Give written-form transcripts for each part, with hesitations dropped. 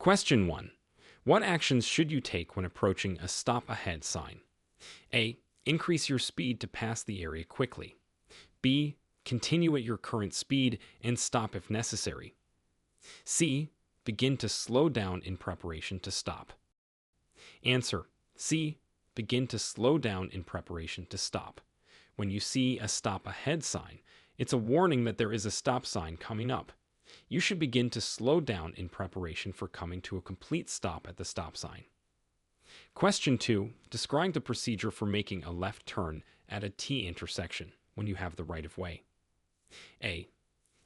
Question 1. What actions should you take when approaching a stop ahead sign? A. Increase your speed to pass the area quickly. B. Continue at your current speed and stop if necessary. C. Begin to slow down in preparation to stop. Answer. C. Begin to slow down in preparation to stop. When you see a stop ahead sign, it's a warning that there is a stop sign coming up. You should begin to slow down in preparation for coming to a complete stop at the stop sign. Question 2. Describe the procedure for making a left turn at a T intersection when you have the right of way. A.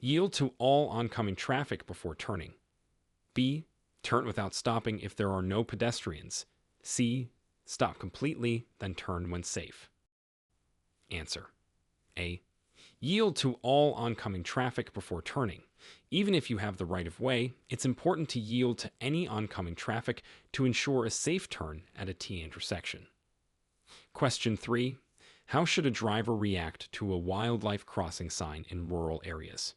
Yield to all oncoming traffic before turning. B. Turn without stopping if there are no pedestrians. C. Stop completely, then turn when safe. Answer. A. Yield to all oncoming traffic before turning. Even if you have the right of way, it's important to yield to any oncoming traffic to ensure a safe turn at a T intersection. Question 3. How should a driver react to a wildlife crossing sign in rural areas?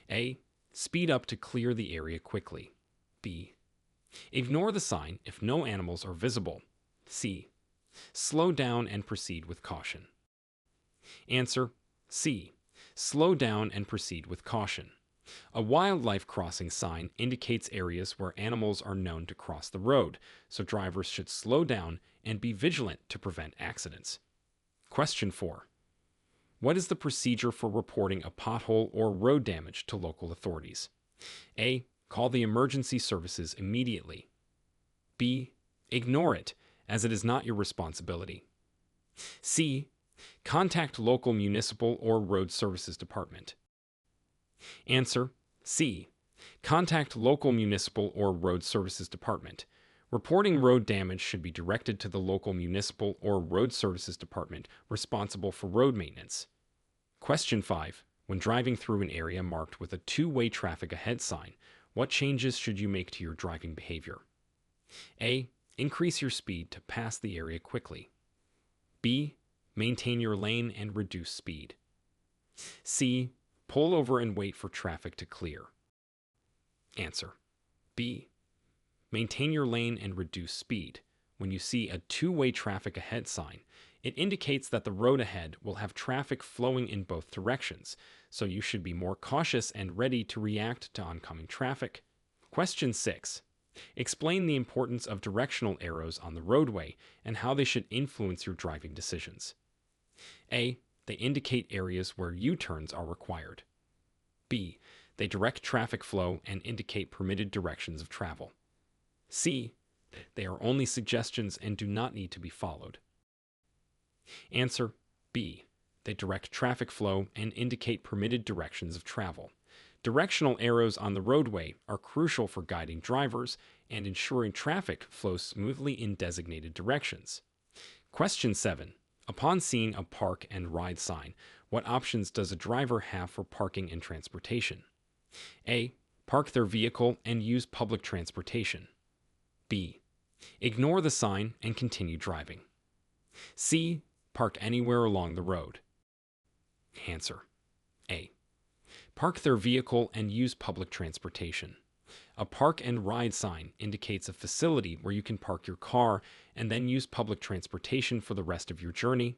A. Speed up to clear the area quickly. B. Ignore the sign if no animals are visible. C. Slow down and proceed with caution. Answer. C. Slow down and proceed with caution. A wildlife crossing sign indicates areas where animals are known to cross the road, so drivers should slow down and be vigilant to prevent accidents. Question 4. What is the procedure for reporting a pothole or road damage to local authorities? A. Call the emergency services immediately. B. Ignore it, as it is not your responsibility. C. Contact local municipal or road services department. Answer. C. Contact local municipal or road services department. Reporting road damage should be directed to the local municipal or road services department responsible for road maintenance. Question 5. When driving through an area marked with a two-way traffic ahead sign, what changes should you make to your driving behavior? A. Increase your speed to pass the area quickly. B. Maintain your lane and reduce speed. C. Pull over and wait for traffic to clear. Answer. B. Maintain your lane and reduce speed. When you see a two-way traffic ahead sign, it indicates that the road ahead will have traffic flowing in both directions, so you should be more cautious and ready to react to oncoming traffic. Question 6. Explain the importance of directional arrows on the roadway and how they should influence your driving decisions. A. They indicate areas where U-turns are required. B. They direct traffic flow and indicate permitted directions of travel. C. They are only suggestions and do not need to be followed. Answer. B. They direct traffic flow and indicate permitted directions of travel. Directional arrows on the roadway are crucial for guiding drivers and ensuring traffic flows smoothly in designated directions. Question 7. Upon seeing a park and ride sign, what options does a driver have for parking and transportation? A. Park their vehicle and use public transportation. B. Ignore the sign and continue driving. C. Park anywhere along the road. Answer. A. Park their vehicle and use public transportation. A park and ride sign indicates a facility where you can park your car and then use public transportation for the rest of your journey.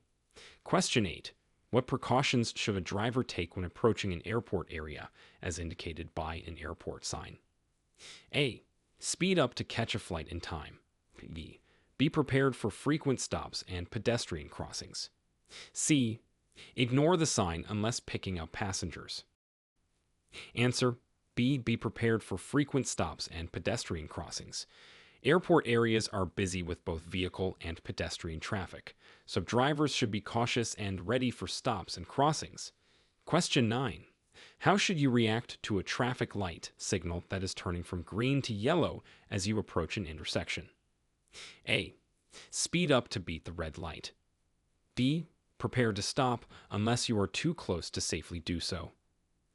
Question 8. What precautions should a driver take when approaching an airport area, as indicated by an airport sign? A. Speed up to catch a flight in time. B. Be prepared for frequent stops and pedestrian crossings. C. Ignore the sign unless picking up passengers. Answer. B. Be prepared for frequent stops and pedestrian crossings. Airport areas are busy with both vehicle and pedestrian traffic, so drivers should be cautious and ready for stops and crossings. Question 9. How should you react to a traffic light signal that is turning from green to yellow as you approach an intersection? A. Speed up to beat the red light. B. Prepare to stop unless you are too close to safely do so.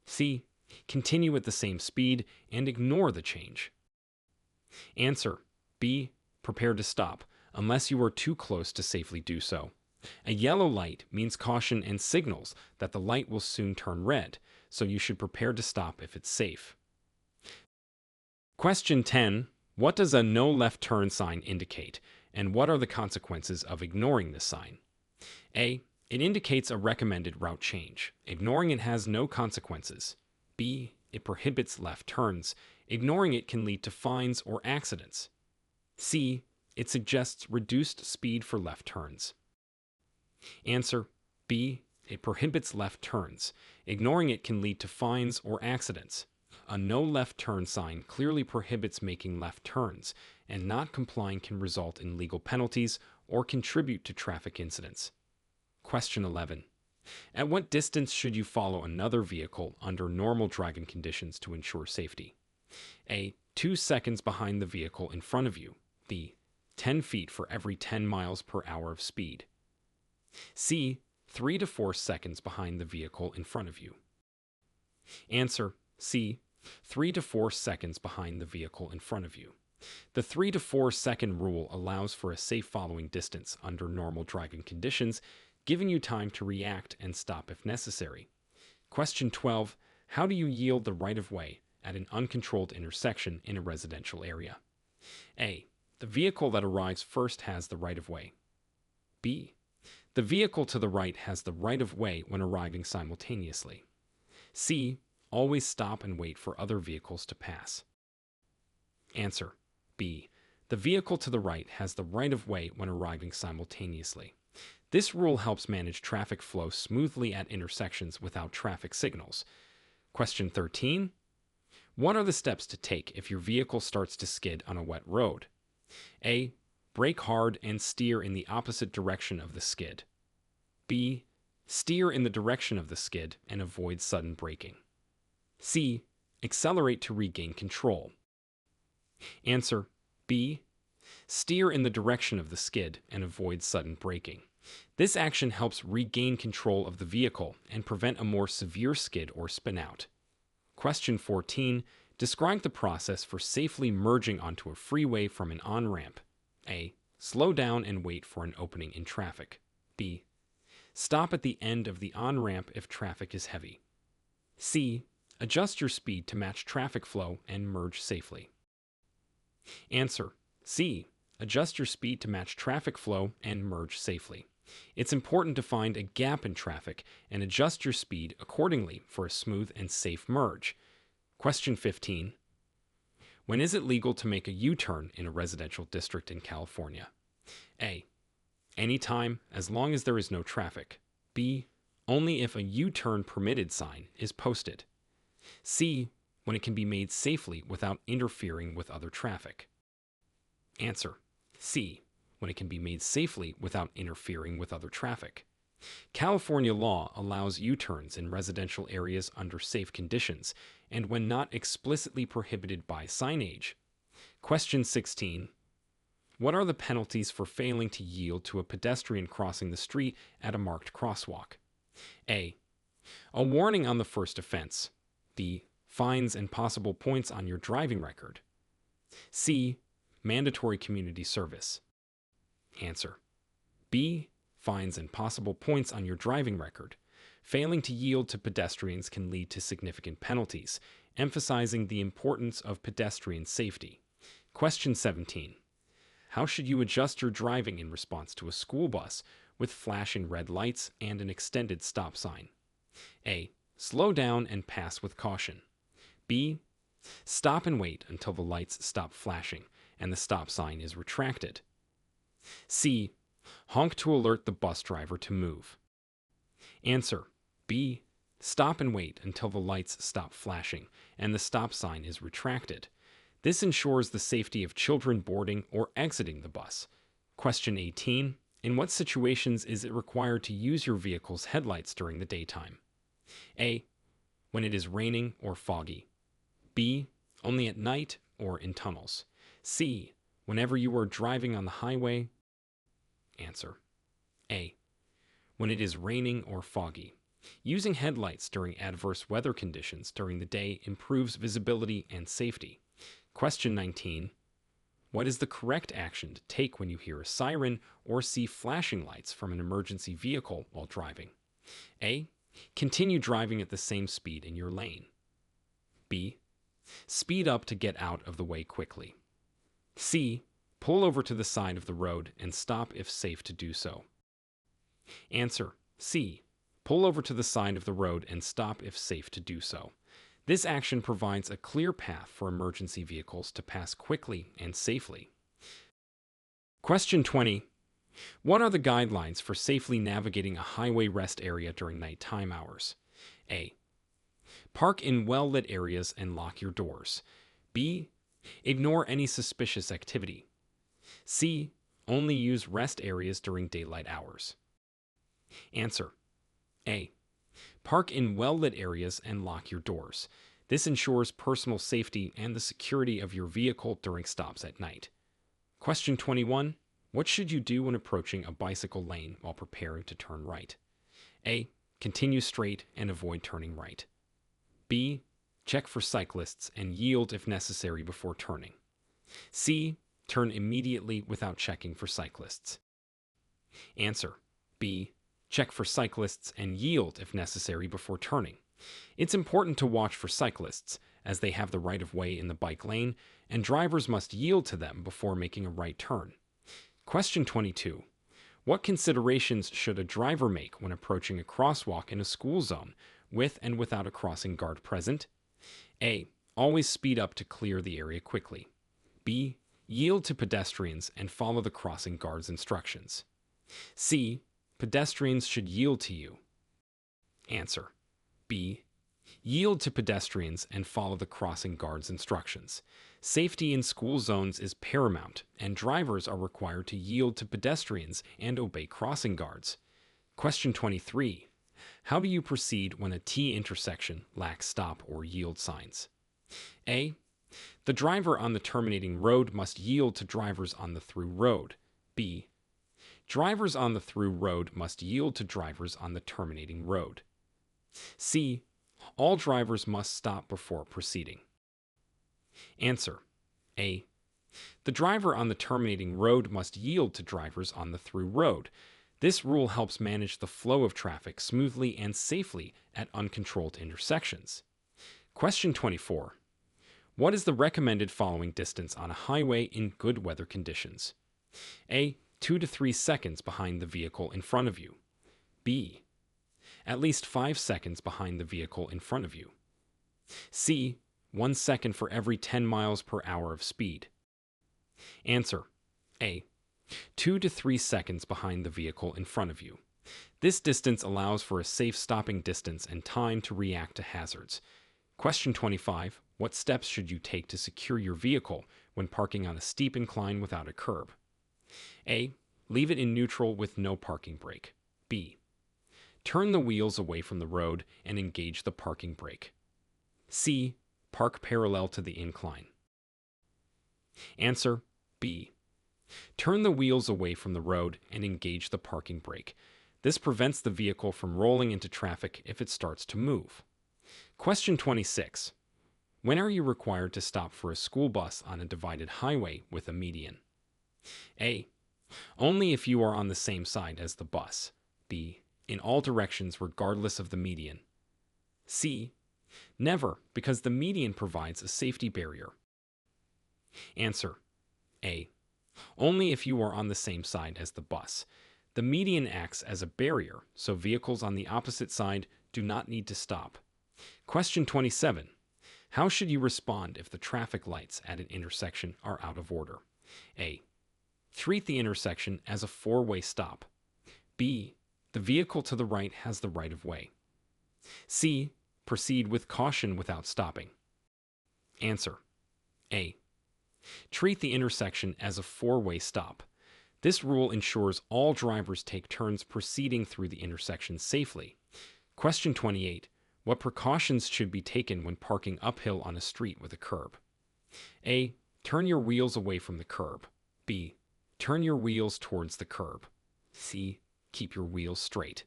C. Continue at the same speed and ignore the change. Answer. B. Prepare to stop unless you are too close to safely do so. A yellow light means caution and signals that the light will soon turn red, so you should prepare to stop if it's safe. Question 10. What does a no left turn sign indicate, and what are the consequences of ignoring this sign? A. It indicates a recommended route change. Ignoring it has no consequences. B. It prohibits left turns. Ignoring it can lead to fines or accidents. C. It suggests reduced speed for left turns. Answer: B. It prohibits left turns. Ignoring it can lead to fines or accidents. A no left turn sign clearly prohibits making left turns, and not complying can result in legal penalties or contribute to traffic incidents. Question 11. At what distance should you follow another vehicle under normal driving conditions to ensure safety? A. 2 seconds behind the vehicle in front of you. B. 10 feet for every 10 miles per hour of speed. C. 3 to 4 seconds behind the vehicle in front of you. Answer: C. 3 to 4 seconds behind the vehicle in front of you. The 3 to 4 second rule allows for a safe following distance under normal driving conditions, giving you time to react and stop if necessary. Question 12. How do you yield the right of way at an uncontrolled intersection in a residential area? A. The vehicle that arrives first has the right of way. B. The vehicle to the right has the right of way when arriving simultaneously. C. Always stop and wait for other vehicles to pass. Answer: B. The vehicle to the right has the right of way when arriving simultaneously. This rule helps manage traffic flow smoothly at intersections without traffic signals. Question 13. What are the steps to take if your vehicle starts to skid on a wet road? A. Brake hard and steer in the opposite direction of the skid. B. Steer in the direction of the skid and avoid sudden braking. C. Accelerate to regain control. Answer: B. Steer in the direction of the skid and avoid sudden braking. This action helps regain control of the vehicle and prevent a more severe skid or spin out. Question 14. Describe the process for safely merging onto a freeway from an on-ramp. A. Slow down and wait for an opening in traffic. B. Stop at the end of the on-ramp if traffic is heavy. C. Adjust your speed to match traffic flow and merge safely. Answer: C. Adjust your speed to match traffic flow and merge safely. It's important to find a gap in traffic and adjust your speed accordingly for a smooth and safe merge. Question 15. When is it legal to make a U-turn in a residential district in California? A. Anytime, as long as there is no traffic. B. Only if a U-turn permitted sign is posted. C. When it can be made safely without interfering with other traffic. Answer: C. When it can be made safely without interfering with other traffic. California law allows U-turns in residential areas under safe conditions and when not explicitly prohibited by signage. Question 16. What are the penalties for failing to yield to a pedestrian crossing the street at a marked crosswalk? A. A warning on the first offense. B. Fines and possible points on your driving record. C. Mandatory community service. Answer: B. Fines and possible points on your driving record. Failing to yield to pedestrians can lead to significant penalties, emphasizing the importance of pedestrian safety. Question 17. How should you adjust your driving in response to a school bus with flashing red lights and an extended stop sign? A. Slow down and pass with caution. B. Stop and wait until the lights stop flashing and the stop sign is retracted. C. Honk to alert the bus driver to move. Answer: B. Stop and wait until the lights stop flashing and the stop sign is retracted. This ensures the safety of children boarding or exiting the bus. Question 18. In what situations is it required to use your vehicle's headlights during the daytime? A. When it is raining or foggy. B. Only at night or in tunnels. C. Whenever you are driving on the highway. Answer: A. When it is raining or foggy. Using headlights during adverse weather conditions during the day improves visibility and safety. Question 19. What is the correct action to take when you hear a siren or see flashing lights from an emergency vehicle while driving? A. Continue driving at the same speed in your lane. B. Speed up to get out of the way quickly. C. Pull over to the side of the road and stop if safe to do so. Answer: C. Pull over to the side of the road and stop if safe to do so. This action provides a clear path for emergency vehicles to pass quickly and safely. Question 20. What are the guidelines for safely navigating a highway rest area during nighttime hours? A. Park in well-lit areas and lock your doors. B. Ignore any suspicious activity. C. Only use rest areas during daylight hours. Answer: A. Park in well-lit areas and lock your doors. This ensures personal safety and the security of your vehicle during stops at night. Question 21. What should you do when approaching a bicycle lane while preparing to turn right? A. Continue straight and avoid turning right. B. Check for cyclists and yield if necessary before turning. C. Turn immediately without checking for cyclists. Answer: B. Check for cyclists and yield if necessary before turning. It's important to watch for cyclists, as they have the right of way in the bike lane, and drivers must yield to them before making a right turn. Question 22. What considerations should a driver make when approaching a crosswalk in a school zone, with and without a crossing guard present? A. Always speed up to clear the area quickly. B. Yield to pedestrians and follow the crossing guard's instructions. C. Pedestrians should yield to you. Answer: B. Yield to pedestrians and follow the crossing guard's instructions. Safety in school zones is paramount, and drivers are required to yield to pedestrians and obey crossing guards. Question 23. How do you proceed when a T intersection lacks stop or yield signs? A. The driver on the terminating road must yield to drivers on the through road. B. Drivers on the through road must yield to drivers on the terminating road. C. All drivers must stop before proceeding. Answer: A. The driver on the terminating road must yield to drivers on the through road. This rule helps manage the flow of traffic smoothly and safely at uncontrolled intersections. Question 24. What is the recommended following distance on a highway in good weather conditions? A. 2 to 3 seconds behind the vehicle in front of you. B. At least 5 seconds behind the vehicle in front of you. C. 1 second for every 10 miles per hour of speed. Answer: A. 2 to 3 seconds behind the vehicle in front of you. This distance allows for a safe stopping distance and time to react to hazards. Question 25. What steps should you take to secure your vehicle when parking on a steep incline without a curb? A. Leave it in neutral with no parking brake. B. Turn the wheels away from the road and engage the parking brake. C. Park parallel to the incline. Answer: B. Turn the wheels away from the road and engage the parking brake. This prevents the vehicle from rolling into traffic if it starts to move. Question 26. When are you required to stop for a school bus on a divided highway with a median? A. Only if you are on the same side as the bus. B. In all directions regardless of the median. C. Never, because the median provides a safety barrier. Answer: A. Only if you are on the same side as the bus. The median acts as a barrier, so vehicles on the opposite side do not need to stop. Question 27. How should you respond if the traffic lights at an intersection are out of order? A. Treat the intersection as a four-way stop. B. The vehicle to the right has the right of way. C. Proceed with caution without stopping. Answer: A. Treat the intersection as a four-way stop. This rule ensures all drivers take turns proceeding through the intersection safely. Question 28. What precautions should be taken when parking uphill on a street with a curb? A. Turn your wheels away from the curb. B. Turn your wheels towards the curb. C. Keep your wheels straight.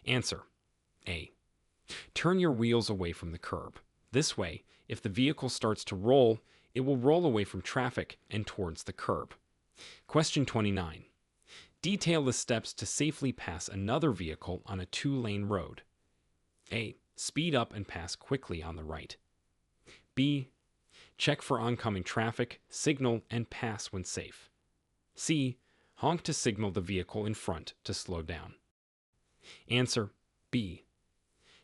Answer: A. Turn your wheels away from the curb. This way, if the vehicle starts to roll, it will roll away from traffic and towards the curb. Question 29. Detail the steps to safely pass another vehicle on a two-lane road. A. Speed up and pass quickly on the right. B. Check for oncoming traffic, signal, and pass when safe. C. Honk to signal the vehicle in front to slow down. Answer B.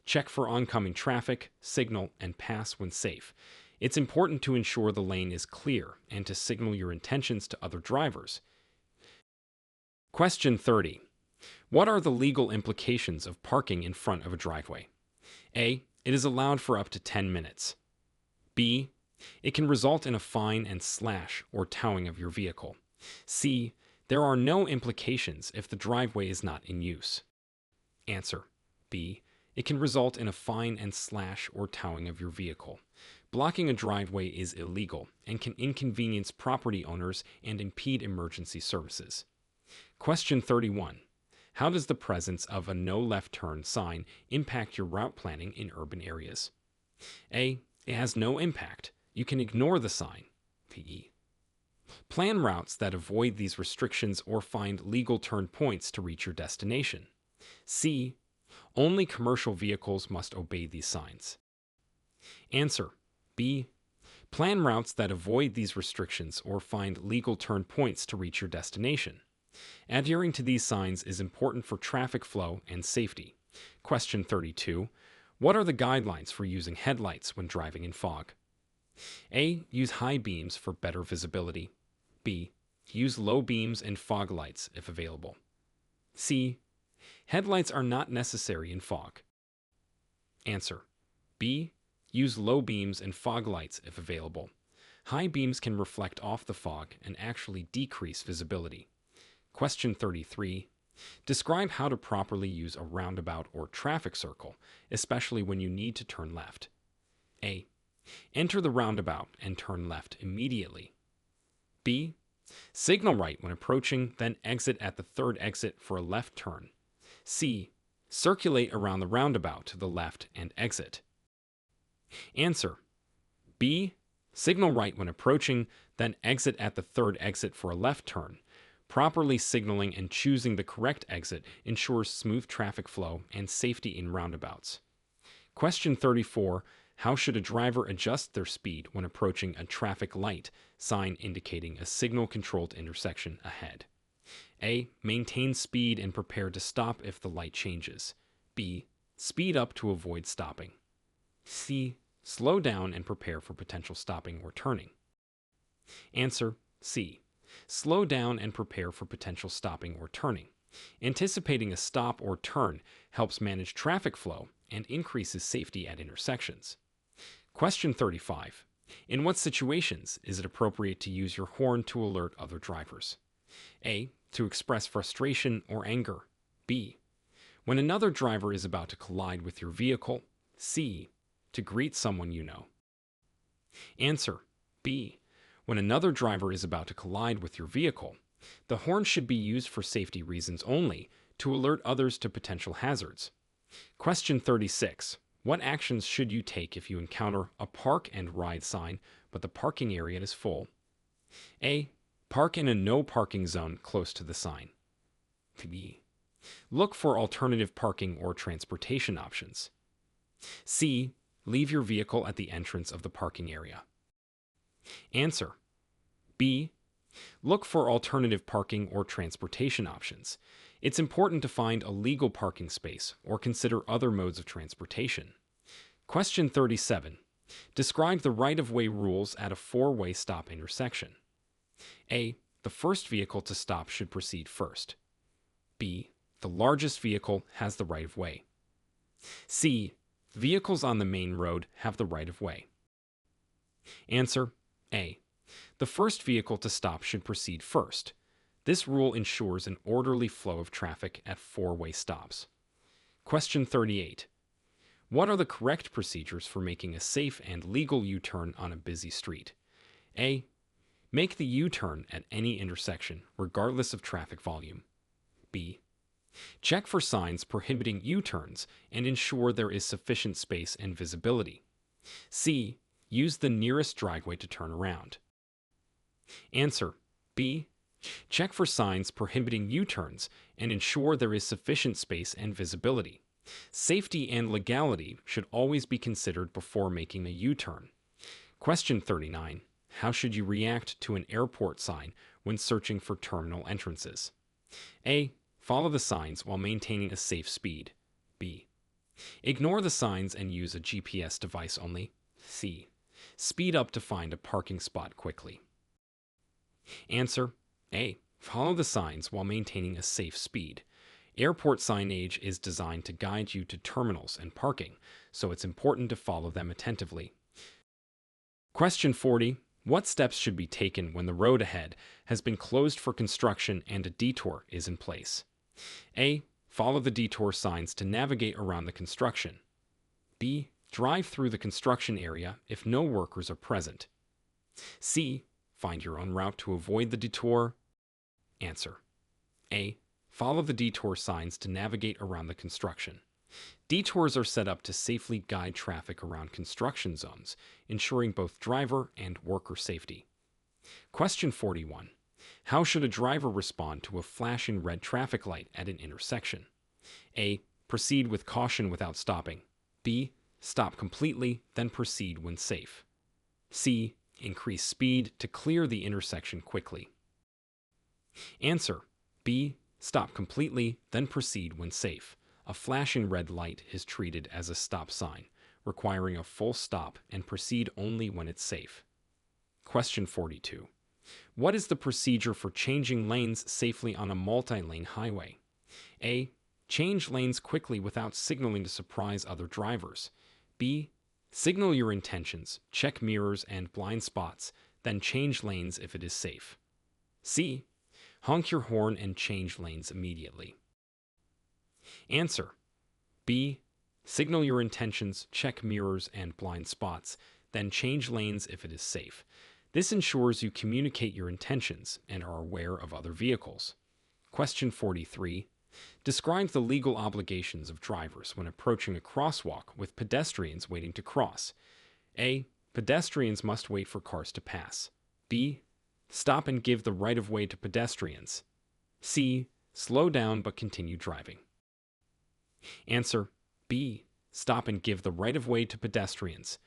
Check for oncoming traffic, signal, and pass when safe. It's important to ensure the lane is clear and to signal your intentions to other drivers. Question 30. What are the legal implications of parking in front of a driveway? A. It is allowed for up to 10 minutes. B. It can result in a fine and slash or towing of your vehicle. C. There are no implications if the driveway is not in use. Answer B. It can result in a fine and slash or towing of your vehicle. Blocking a driveway is illegal and can inconvenience property owners and impede emergency services. Question 31. How does the presence of a no left turn sign impact your route planning in urban areas? A. It has no impact. You can ignore the sign. PE. Plan routes that avoid these restrictions or find legal turn points to reach your destination. C. Only commercial vehicles must obey these signs. Answer B. Plan routes that avoid these restrictions or find legal turn points to reach your destination. Adhering to these signs is important for traffic flow and safety. Question 32. What are the guidelines for using headlights when driving in fog? A. Use high beams for better visibility. B. Use low beams and fog lights if available. C. Headlights are not necessary in fog. Answer B. Use low beams and fog lights if available. High beams can reflect off the fog and actually decrease visibility. Question 33. Describe how to properly use a roundabout or traffic circle, especially when you need to turn left. A. Enter the roundabout and turn left immediately. B. Signal right when approaching, then exit at the third exit for a left turn. C. Circulate around the roundabout to the left and exit. Answer B. Signal right when approaching, then exit at the third exit for a left turn. Properly signaling and choosing the correct exit ensures smooth traffic flow and safety in roundabouts. Question 34. How should a driver adjust their speed when approaching a traffic light sign indicating a signal-controlled intersection ahead? A. Maintain speed and prepare to stop if the light changes. B. Speed up to avoid stopping. C. Slow down and prepare for potential stopping or turning. Answer C. Slow down and prepare for potential stopping or turning. Anticipating a stop or turn helps manage traffic flow and increases safety at intersections. Question 35. In what situations is it appropriate to use your horn to alert other drivers? A. To express frustration or anger. B. When another driver is about to collide with your vehicle. C. To greet someone you know. Answer B. When another driver is about to collide with your vehicle, the horn should be used for safety reasons only, to alert others to potential hazards. Question 36. What actions should you take if you encounter a park and ride sign, but the parking area is full? A. Park in a no parking zone close to the sign. B. Look for alternative parking or transportation options. C. Leave your vehicle at the entrance of the parking area. Answer B. Look for alternative parking or transportation options. It's important to find a legal parking space or consider other modes of transportation. Question 37. Describe the right-of-way rules at a four-way stop intersection. A. The first vehicle to stop should proceed first. B. The largest vehicle has the right-of-way. C. Vehicles on the main road have the right-of-way. Answer A. The first vehicle to stop should proceed first. This rule ensures an orderly flow of traffic at four-way stops. Question 38. What are the correct procedures for making a safe and legal U-turn on a busy street? A. Make the U-turn at any intersection, regardless of traffic volume. B. Check for signs prohibiting U-turns and ensure there is sufficient space and visibility. C. Use the nearest driveway to turn around. Answer B. Check for signs prohibiting U-turns and ensure there is sufficient space and visibility. Safety and legality should always be considered before making a U-turn. Question 39. How should you react to an airport sign when searching for terminal entrances? A. Follow the signs while maintaining a safe speed. B. Ignore the signs and use a GPS device only. C. Speed up to find a parking spot quickly. Answer. A. Follow the signs while maintaining a safe speed. Airport signage is designed to guide you to terminals and parking, so it's important to follow them attentively. Question 40. What steps should be taken when the road ahead has been closed for construction and a detour is in place? A. Follow the detour signs to navigate around the construction. B. Drive through the construction area if no workers are present. C. Find your own route to avoid the detour. Answer. A. Follow the detour signs to navigate around the construction. Detours are set up to safely guide traffic around construction zones, ensuring both driver and worker safety. Question 41. How should a driver respond to a flashing red traffic light at an intersection? A. Proceed with caution without stopping. B. Stop completely, then proceed when safe. C. Increase speed to clear the intersection quickly. Answer. B. Stop completely, then proceed when safe. A flashing red light is treated as a stop sign, requiring a full stop and proceed only when it's safe. Question 42. What is the procedure for changing lanes safely on a multi-lane highway? A. Change lanes quickly without signaling to surprise other drivers. B. Signal your intentions, check mirrors and blind spots, then change lanes if it is safe. C. Honk your horn and change lanes immediately. Answer. B. Signal your intentions, check mirrors and blind spots, then change lanes if it is safe. This ensures you communicate your intentions and are aware of other vehicles. Question 43. Describe the legal obligations of drivers when approaching a crosswalk with pedestrians waiting to cross. A. Pedestrians must wait for cars to pass. B. Stop and give the right of way to pedestrians. C. Slow down but continue driving. Answer. B. Stop and give the right of way to pedestrians.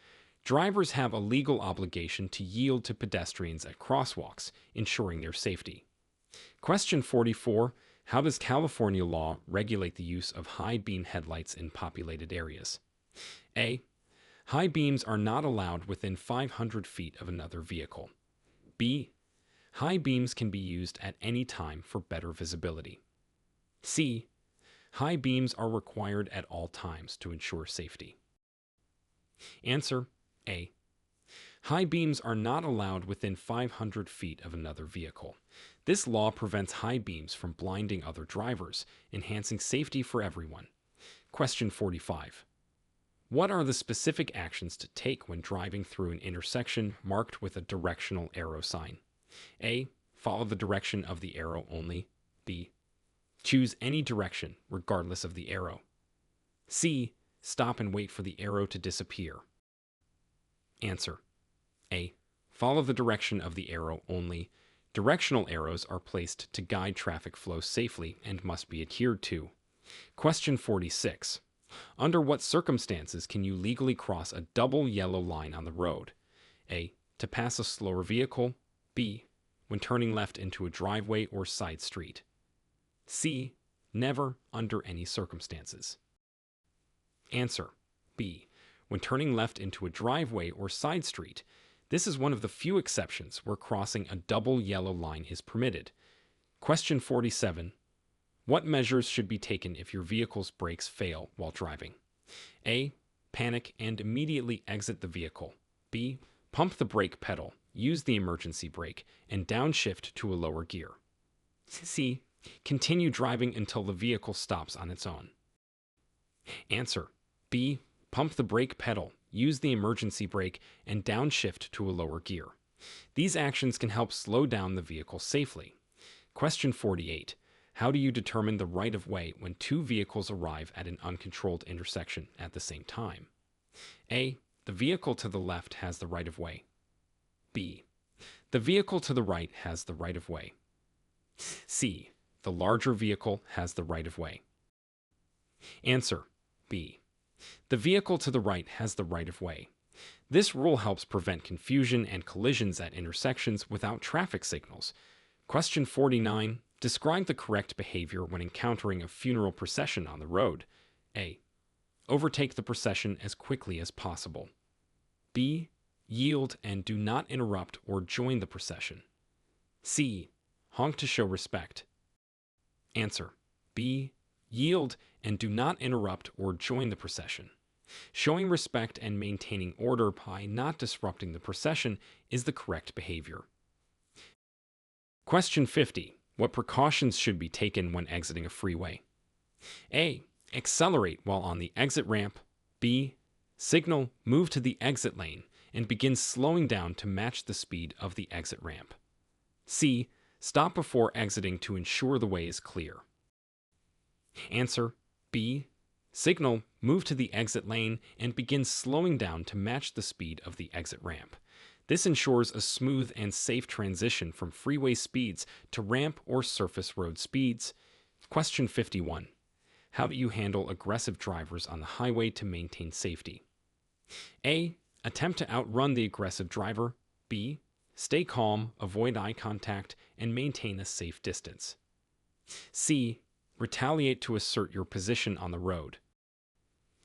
Drivers have a legal obligation to yield to pedestrians at crosswalks, ensuring their safety. Question 44. How does California law regulate the use of high beam headlights in populated areas? A. High beams are not allowed within 500 feet of another vehicle. B. High beams can be used at any time for better visibility. C. High beams are required at all times to ensure safety. Answer. A. High beams are not allowed within 500 feet of another vehicle. This law prevents high beams from blinding other drivers, enhancing safety for everyone. Question 45. What are the specific actions to take when driving through an intersection marked with a directional arrow sign? A. Follow the direction of the arrow only. B. Choose any direction, regardless of the arrow. C. Stop and wait for the arrow to disappear. Answer. A. Follow the direction of the arrow only. Directional arrows are placed to guide traffic flow safely and must be adhered to. Question 46. Under what circumstances can you legally cross a double yellow line on the road? A. To pass a slower vehicle. B. When turning left into a driveway or side street. C. Never, under any circumstances. Answer. B. When turning left into a driveway or side street. This is one of the few exceptions where crossing a double yellow line is permitted. Question 47. What measures should be taken if your vehicle's brakes fail while driving? A. Panic and immediately exit the vehicle. B. Pump the brake pedal, use the emergency brake, and downshift to a lower gear. C. Continue driving until the vehicle stops on its own. Answer. B. Pump the brake pedal, use the emergency brake, and downshift to a lower gear. These actions can help slow down the vehicle safely. Question 48. How do you determine the right of way when two vehicles arrive at an uncontrolled intersection at the same time? A. The vehicle to the left has the right of way. B. The vehicle to the right has the right of way. C. The larger vehicle has the right of way. Answer. B. The vehicle to the right has the right of way. This rule helps prevent confusion and collisions at intersections without traffic signals. Question 49. Describe the correct behavior when encountering a funeral procession on the road. A. Overtake the procession as quickly as possible. B. Yield and do not interrupt or join the procession. C. Honk to show respect. Answer. B. Yield and do not interrupt or join the procession. Showing respect and maintaining order by not disrupting the procession is the correct behavior. Question 50. What precautions should be taken when exiting a freeway? A. Accelerate while on the exit ramp. B. Signal, move to the exit lane, and begin slowing down to match the speed of the exit ramp. C. Stop before exiting to ensure the way is clear. Answer. B. Signal, move to the exit lane, and begin slowing down to match the speed of the exit ramp. This ensures a smooth and safe transition from freeway speeds to ramp or surface road speeds. Question 51. How do you handle aggressive drivers on the highway to maintain safety? A. Attempt to outrun the aggressive driver. B. Stay calm, avoid eye contact, and maintain a safe distance. C. Retaliate to assert your position on the road.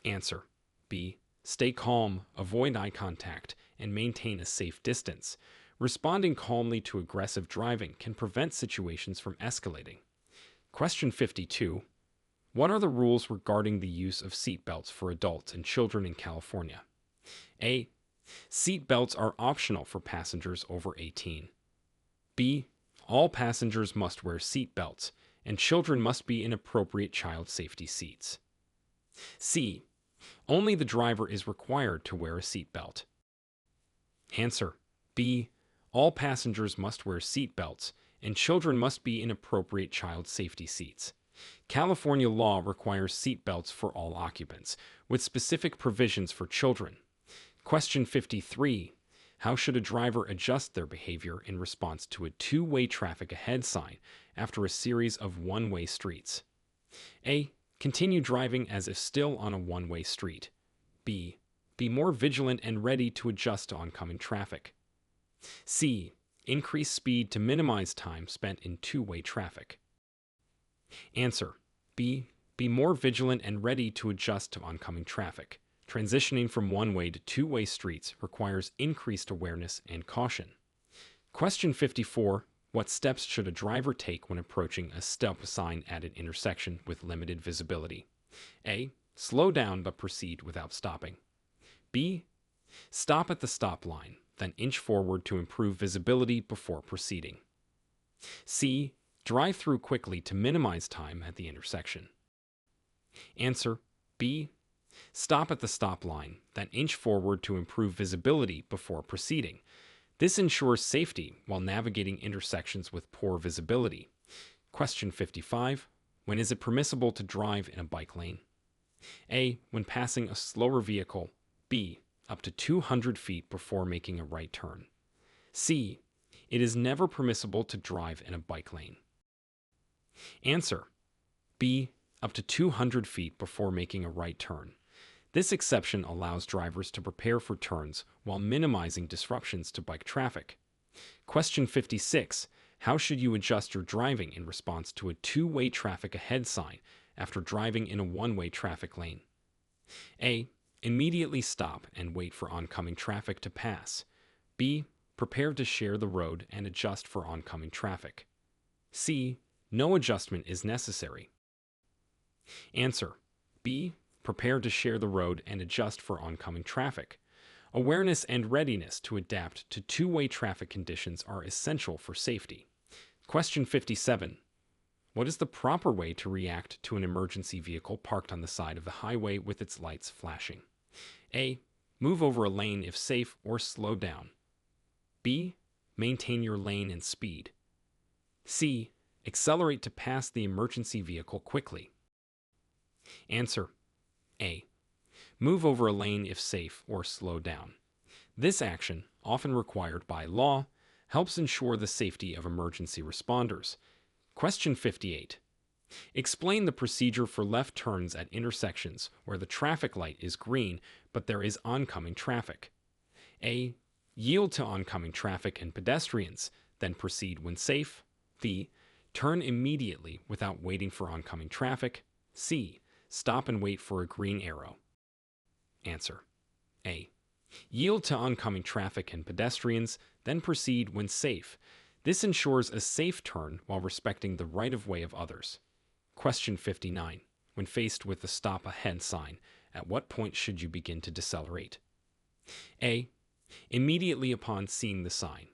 Answer. B. Stay calm, avoid eye contact, and maintain a safe distance. Responding calmly to aggressive driving can prevent situations from escalating. Question 52. What are the rules regarding the use of seat belts for adults and children in California? A. Seat belts are optional for passengers over 18. B. All passengers must wear seat belts, and children must be in appropriate child safety seats. C. Only the driver is required to wear a seat belt. Answer. B. All passengers must wear seat belts, and children must be in appropriate child safety seats. California law requires seat belts for all occupants, with specific provisions for children. Question 53. How should a driver adjust their behavior in response to a two-way traffic ahead sign after a series of one-way streets? A. Continue driving as if still on a one-way street. B. Be more vigilant and ready to adjust to oncoming traffic. C. Increase speed to minimize time spent in two-way traffic. Answer. B. Be more vigilant and ready to adjust to oncoming traffic. Transitioning from one-way to two-way streets requires increased awareness and caution. Question 54. What steps should a driver take when approaching a stop sign at an intersection with limited visibility? A. Slow down but proceed without stopping. B. Stop at the stop line, then inch forward to improve visibility before proceeding. C. Drive through quickly to minimize time at the intersection. Answer. B. Stop at the stop line, then inch forward to improve visibility before proceeding. This ensures safety while navigating intersections with poor visibility. Question 55. When is it permissible to drive in a bike lane? A. When passing a slower vehicle. B. Up to 200 feet before making a right turn. C. It is never permissible to drive in a bike lane. Answer. B. Up to 200 feet before making a right turn. This exception allows drivers to prepare for turns while minimizing disruptions to bike traffic. Question 56. How should you adjust your driving in response to a two-way traffic ahead sign after driving in a one-way traffic lane? A. Immediately stop and wait for oncoming traffic to pass. B. Prepare to share the road and adjust for oncoming traffic. C. No adjustment is necessary. Answer. B. Prepare to share the road and adjust for oncoming traffic. Awareness and readiness to adapt to two-way traffic conditions are essential for safety. Question 57. What is the proper way to react to an emergency vehicle parked on the side of the highway with its lights flashing? A. Move over a lane if safe or slow down. B. Maintain your lane and speed. C. Accelerate to pass the emergency vehicle quickly. Answer. A. Move over a lane if safe or slow down. This action, often required by law, helps ensure the safety of emergency responders. Question 58. Explain the procedure for left turns at intersections where the traffic light is green but there is oncoming traffic. A. Yield to oncoming traffic and pedestrians, then proceed when safe. B. Turn immediately without waiting for oncoming traffic. C. Stop and wait for a green arrow. Answer: A. Yield to oncoming traffic and pedestrians, then proceed when safe. This ensures a safe turn while respecting the right-of-way of others. Question 59. When faced with the stop ahead sign, at what point should you begin to decelerate? A. Immediately upon seeing the sign.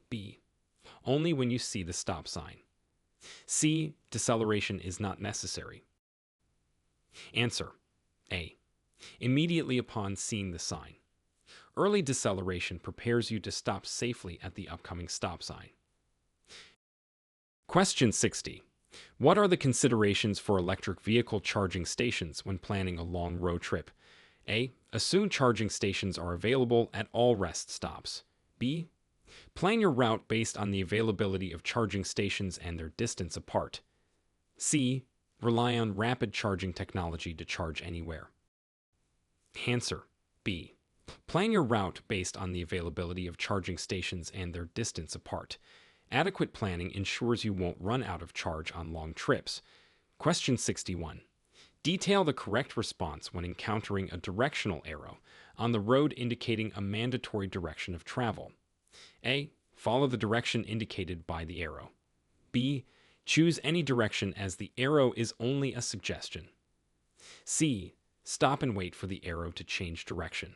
B. Only when you see the stop sign. C. Deceleration is not necessary. Answer: A. Immediately upon seeing the sign. Early deceleration prepares you to stop safely at the upcoming stop sign. Question 60. What are the considerations for electric vehicle charging stations when planning a long road trip? A. Assume charging stations are available at all rest stops. B. Plan your route based on the availability of charging stations and their distance apart. C. Rely on rapid charging technology to charge anywhere. Answer: B. Plan your route based on the availability of charging stations and their distance apart. Adequate planning ensures you won't run out of charge on long trips. Question 61. Detail the correct response when encountering a directional arrow on the road indicating a mandatory direction of travel. A. Follow the direction indicated by the arrow. B. Choose any direction as the arrow is only a suggestion. C. Stop and wait for the arrow to change direction.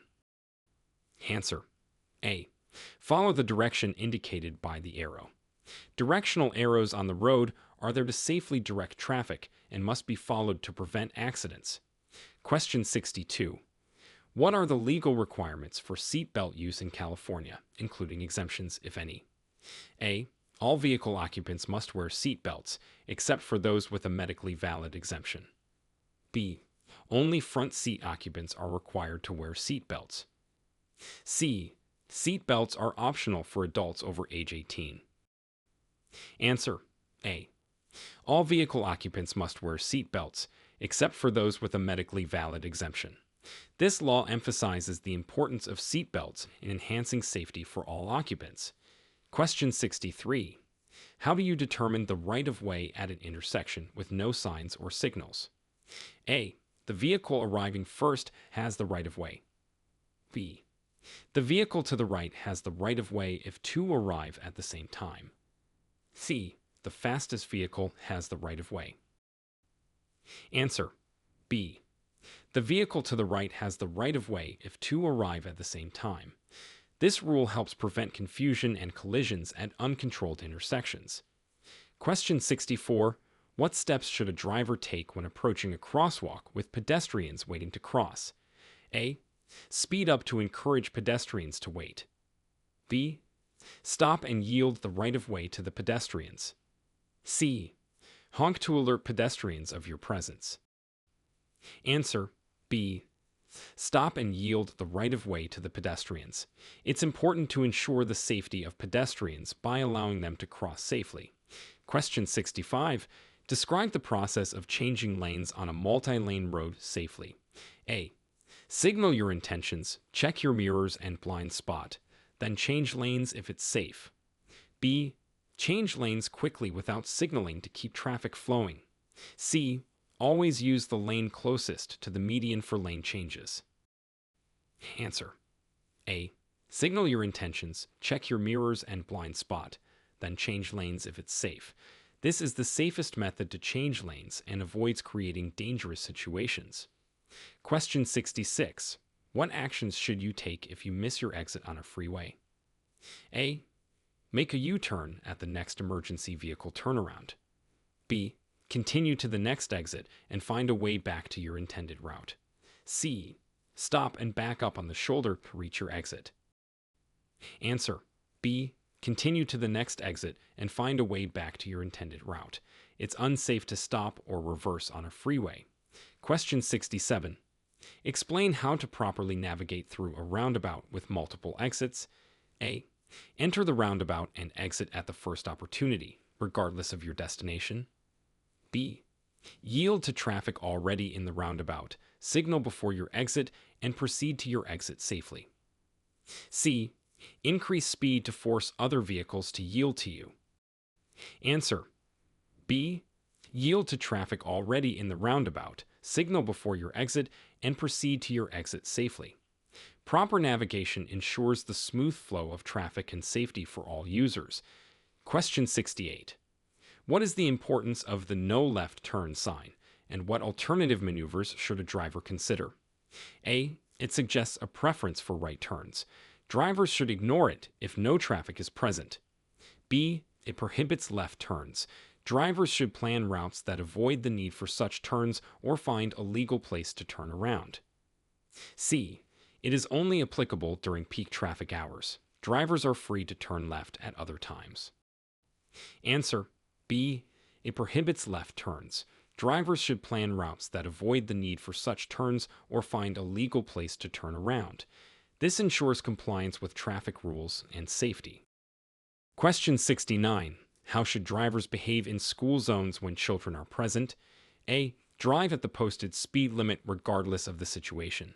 Answer: A. Follow the direction indicated by the arrow. Directional arrows on the road are there to safely direct traffic and must be followed to prevent accidents. Question 62. What are the legal requirements for seat belt use in California, including exemptions, if any? A. All vehicle occupants must wear seat belts, except for those with a medically valid exemption. B. Only front seat occupants are required to wear seat belts. C. Seat belts are optional for adults over age 18. Answer: A. All vehicle occupants must wear seat belts, except for those with a medically valid exemption. This law emphasizes the importance of seat belts in enhancing safety for all occupants. Question 63. How do you determine the right-of-way at an intersection with no signs or signals? A. The vehicle arriving first has the right-of-way. B. The vehicle to the right has the right-of-way if two arrive at the same time. C. The fastest vehicle has the right-of-way. Answer: B. The vehicle to the right has the right-of-way if two arrive at the same time. This rule helps prevent confusion and collisions at uncontrolled intersections. Question 64. What steps should a driver take when approaching a crosswalk with pedestrians waiting to cross? A. Speed up to encourage pedestrians to wait. B. Stop and yield the right-of-way to the pedestrians. C. Honk to alert pedestrians of your presence. Answer: B. Stop and yield the right-of-way to the pedestrians. It's important to ensure the safety of pedestrians by allowing them to cross safely. Question 65. Describe the process of changing lanes on a multi-lane road safely. A. Signal your intentions, check your mirrors and blind spot, then change lanes if it's safe. B. Change lanes quickly without signaling to keep traffic flowing. C. Always use the lane closest to the median for lane changes. Answer: A. Signal your intentions, check your mirrors and blind spot, then change lanes if it's safe. This is the safest method to change lanes and avoids creating dangerous situations. Question 66. What actions should you take if you miss your exit on a freeway? A. Make a U-turn at the next emergency vehicle turnaround. B. Continue to the next exit and find a way back to your intended route. C. Stop and back up on the shoulder to reach your exit. Answer: B. Continue to the next exit and find a way back to your intended route. It's unsafe to stop or reverse on a freeway. Question 67. Explain how to properly navigate through a roundabout with multiple exits. A. Enter the roundabout and exit at the first opportunity, regardless of your destination. B. Yield to traffic already in the roundabout, signal before your exit, and proceed to your exit safely. C. Increase speed to force other vehicles to yield to you. Answer: B. Yield to traffic already in the roundabout, signal before your exit, and proceed to your exit safely. Proper navigation ensures the smooth flow of traffic and safety for all users. Question 68. What is the importance of the no left turn sign, and what alternative maneuvers should a driver consider? A. It suggests a preference for right turns. Drivers should ignore it if no traffic is present. B. It prohibits left turns. Drivers should plan routes that avoid the need for such turns or find a legal place to turn around. C. It is only applicable during peak traffic hours. Drivers are free to turn left at other times. Answer: B. It prohibits left turns. Drivers should plan routes that avoid the need for such turns or find a legal place to turn around. This ensures compliance with traffic rules and safety. Question 69. How should drivers behave in school zones when children are present? A. Drive at the posted speed limit regardless of the situation.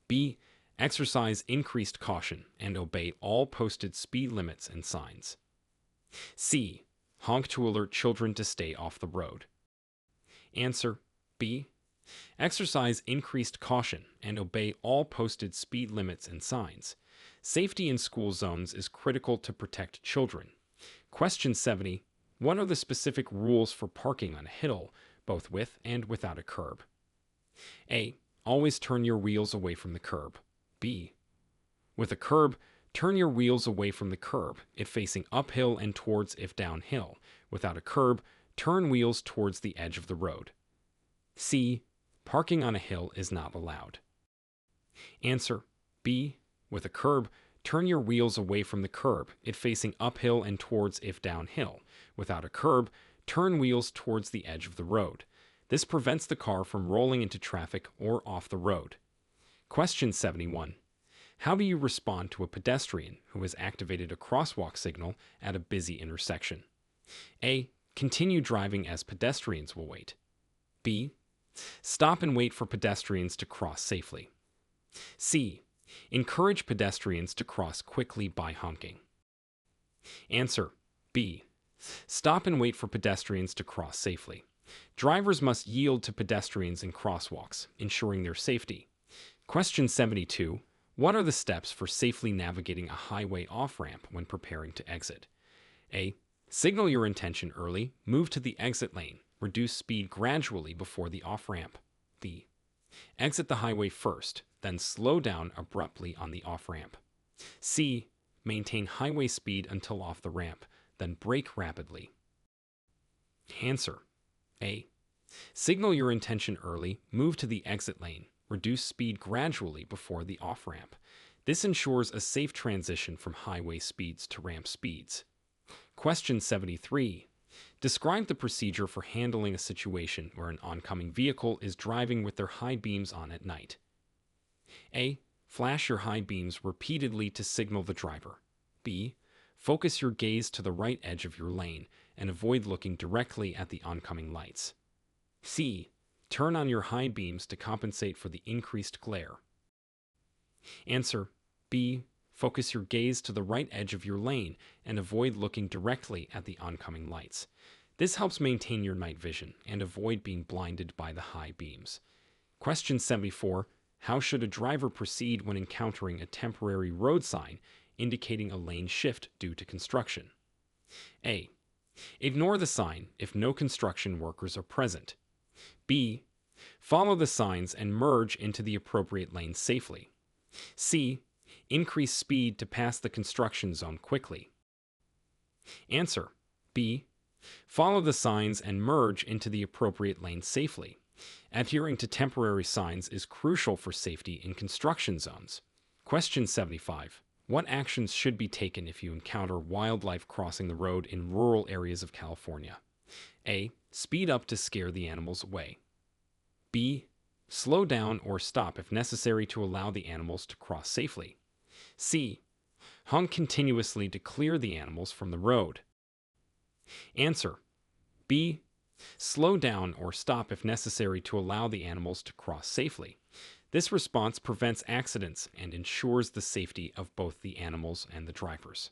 B. Exercise increased caution and obey all posted speed limits and signs. C. Honk to alert children to stay off the road. Answer: B. Exercise increased caution and obey all posted speed limits and signs. Safety in school zones is critical to protect children. Question 70. What are the specific rules for parking on a hill, both with and without a curb? A. Always turn your wheels away from the curb. B. With a curb, turn your wheels away from the curb if facing uphill and towards if downhill. Without a curb, turn wheels towards the edge of the road. C. Parking on a hill is not allowed. Answer: B. With a curb, turn your wheels away from the curb if facing uphill and towards if downhill. Without a curb, turn wheels towards the edge of the road. This prevents the car from rolling into traffic or off the road. Question 71. How do you respond to a pedestrian who has activated a crosswalk signal at a busy intersection? A. Continue driving as pedestrians will wait. B. Stop and wait for pedestrians to cross safely. C. Encourage pedestrians to cross quickly by honking. Answer: B. Stop and wait for pedestrians to cross safely. Drivers must yield to pedestrians in crosswalks, ensuring their safety. Question 72. What are the steps for safely navigating a highway off-ramp when preparing to exit? A. Signal your intention early, move to the exit lane, reduce speed gradually before the off-ramp. B. Exit the highway first, then slow down abruptly on the off-ramp. C. Maintain highway speed until off the ramp, then brake rapidly. Answer: A. Signal your intention early, move to the exit lane, reduce speed gradually before the off-ramp. This ensures a safe transition from highway speeds to ramp speeds. Question 73. Describe the procedure for handling a situation where an oncoming vehicle is driving with their high beams on at night. A. Flash your high beams repeatedly to signal the driver. B. Focus your gaze to the right edge of your lane and avoid looking directly at the oncoming lights. C. Turn on your high beams to compensate for the increased glare. Answer: B. Focus your gaze to the right edge of your lane and avoid looking directly at the oncoming lights. This helps maintain your night vision and avoid being blinded by the high beams. Question 74. How should a driver proceed when encountering a temporary road sign indicating a lane shift due to construction? A. Ignore the sign if no construction workers are present. B. Follow the signs and merge into the appropriate lane safely. C. Increase speed to pass the construction zone quickly. Answer: B. Follow the signs and merge into the appropriate lane safely. Adhering to temporary signs is crucial for safety in construction zones. Question 75. What actions should be taken if you encounter wildlife crossing the road in rural areas of California? A. Speed up to scare the animals away. B. Slow down or stop if necessary to allow the animals to cross safely. C. Honk continuously to clear the animals from the road. Answer: B. Slow down or stop if necessary to allow the animals to cross safely. This response prevents accidents and ensures the safety of both the animals and the drivers.